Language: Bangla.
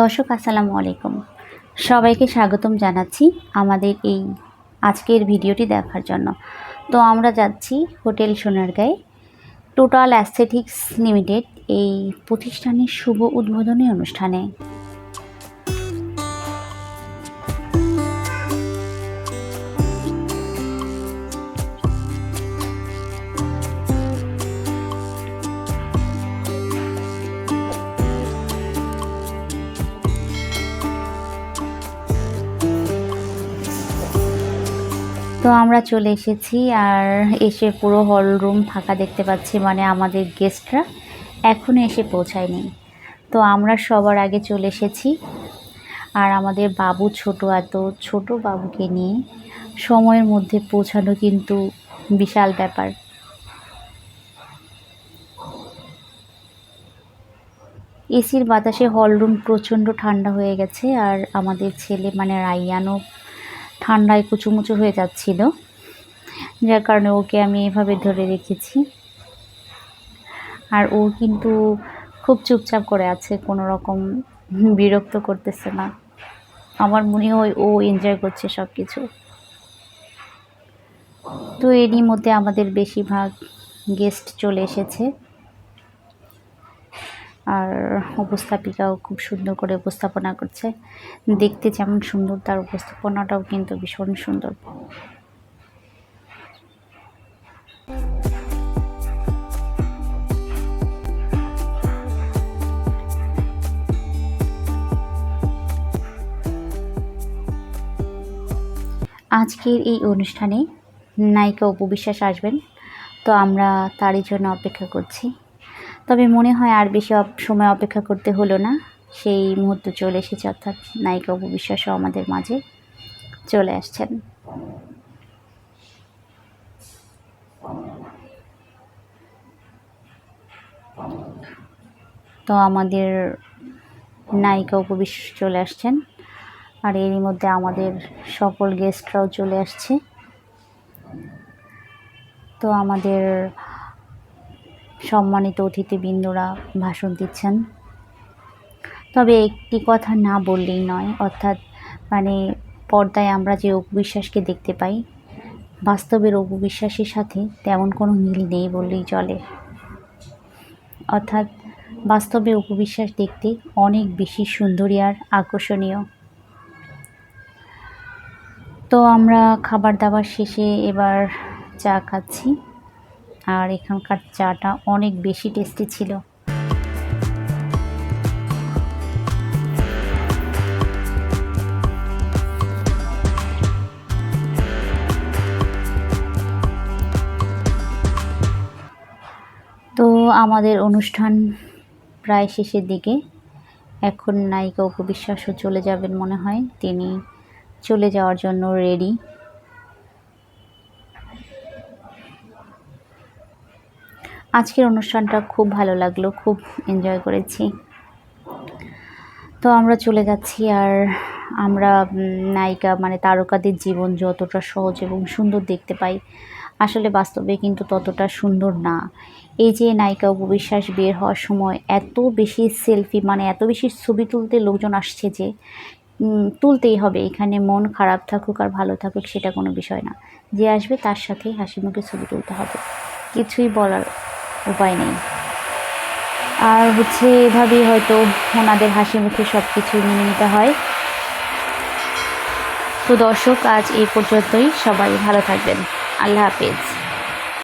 দর্শক আসসালামু আলাইকুম, সবাইকে স্বাগতম জানাচ্ছি আমাদের এই আজকের ভিডিওটি দেখার জন্য। তো আমরা যাচ্ছি হোটেল সোনারগাঁয়ে টোটাল অ্যাস্থেটিক্স লিমিটেড এই প্রতিষ্ঠানের শুভ উদ্বোধনী অনুষ্ঠানে। তো আমরা চলে এসেছি, আর এসে পুরো হল রুম ফাঁকা দেখতে পাচ্ছি, মানে আমাদের গেস্টরা এখনও এসে পৌঁছায়নি। তো আমরা সবার আগে চলে এসেছি, আর আমাদের বাবু এত ছোট বাবুকে নিয়ে সময়ের মধ্যে পৌঁছানো কিন্তু বিশাল ব্যাপার। এসির বাতাসে হল রুম প্রচণ্ড ঠান্ডা হয়ে গেছে, আর আমাদের ছেলে মানে রাইয়ানও ঠান্ডায় কুচুমুচু হয়ে যাচ্ছিল, যার কারণে ওকে আমি এভাবে ধরে রেখেছি। আর ও কিন্তু খুব চুপচাপ করে আছে, কোনো রকম বিরক্ত করতেছে না। আমার মনে হয় ও এনজয় করছে সব কিছু। তো এরই মধ্যে আমাদের বেশিরভাগ গেস্ট চলে এসেছে, আর উপস্থাপিকাও খুব সুন্দর করে উপস্থাপনা করছে। দেখতে যেমন সুন্দর, তার উপস্থাপনাটাও কিন্তু ভীষণ সুন্দর। আজকের এই অনুষ্ঠানে নায়িকা অপু বিশ্বাস আসবেন, তো আমরা তারই জন্য অপেক্ষা করছি। তবে মনে হয় আর বেশি সময় অপেক্ষা করতে হলো না, সেই মুহূর্ত চলে এসেছে, অর্থাৎ নায়িকা অপু বিশ্বাসও আমাদের মাঝে চলে আসছেন। তো আমাদের নায়িকা অপু বিশ্বাস চলে আসছেন, আর এরই মধ্যে আমাদের সকল গেস্টরাও চলে আসছে। তো আমাদের সম্মানিত অতিথিবৃন্দরা ভাষণ দিচ্ছেন। তবে একটি কথা না বললেই নয়, অর্থাৎ মানে পর্দায় আমরা যে অপু বিশ্বাসকে দেখতে পাই, বাস্তবের অপু বিশ্বাসের সাথে তেমন কোনো মিল নেই বললেই চলে। অর্থাৎ বাস্তবে অপু বিশ্বাস দেখতে অনেক বেশি সুন্দরী আর আকর্ষণীয়। তো আমরা খাবার দাবার শেষে এবার চা খাচ্ছি, আর এখানকার চাটা অনেক বেশি টেস্টি ছিল। তো আমাদের অনুষ্ঠান প্রায় শেষের দিকে, এখন নায়িকা অপু বিশ্বাসও চলে যাবেন মনে হয়, তিনি চলে যাওয়ার জন্য রেডি। আজকের অনুষ্ঠানটা খুব ভালো লাগলো, খুব এনজয় করেছি। তো আমরা চলে যাচ্ছি, আর আমরা নায়িকা মানে তারকাদের জীবন যতটা সহজ এবং সুন্দর দেখতে পাই, আসলে বাস্তবে কিন্তু ততটা সুন্দর না। এই যে নায়িকা অপু বিশ্বাস বের হওয়ার সময় এত বেশি সেলফি, মানে এত বেশি ছবি তুলতে লোকজন আসছে যে তুলতেই হবে। এখানে মন খারাপ থাকুক আর ভালো থাকুক সেটা কোনো বিষয় না, যে আসবে তার সাথে হাসি মুখে ছবি তুলতে হবে, কিছুই বলার উপায় নেই। আর এভাবেই হয়তো ওনাদের হাসি মুখে সব কিছু মেনে নিতে হয়। তো দর্শক, আজ এই পর্যন্তই, সবাই ভালো থাকবেন, আল্লাহ হাফেজ।